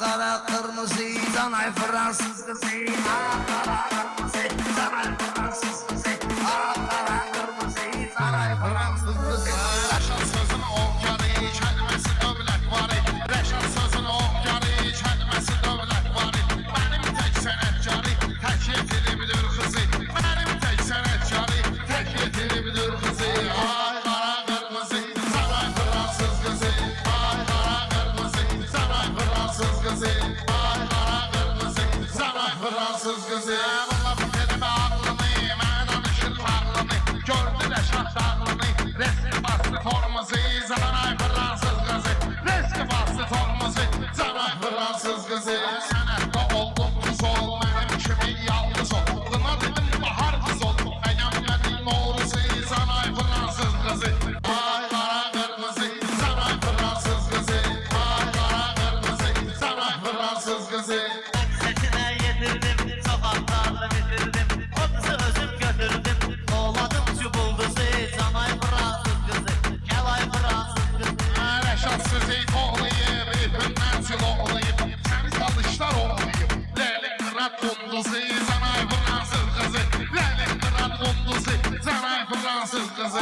kara kırmızı danay Fransız kızı. Kara kırmızı danay Fransız kızı. Kara kırmızı danay Fransız kızı. Reşat sözün okyanı, kelimesi dövlət var. Reşat sözün okyanı, kelimesi dövlət var. Benim tek sənətkarı, tək yetiribilir kızı. Benim tek sənətkarı, tək yetiribilir kızı. Ay kara kırmızı, saray Fransız kızı. Ay kara kırmızı, saray Fransız kızı. Ay kara kırmızı, saray Fransız kızı. Bunlar bitirme ağlını, mən danışır ağlını. Gördü Reşat dağlını, resmi bastı formuzu. Saray Fransız kızı, resmi bastı formuzu. Saray Fransız kızı. Sənətdə oldum kız ol, mənim kimi yalnız ol. Buna dedim bahar kız ol, beğenmedin doğrusu. Saray Fransız kızı. Ay kara kırmızı, saray Fransız kızı. Ay kara kırmızı, saray Fransız kızı. Setine yedirdim, sokaklarda bitirdim. O kızı özüm götürdüm, oğladım çubulduzu. Canay Fransız kızı, Kelay Fransız kızı. Reşat sizi oğlayıp, ipimden sil oğlayıp. Seni çalışlar oğlayıp. Leningrad kunduzu, Zanay Fransız kızı. Leningrad kunduzu, Zanay Fransız kızı.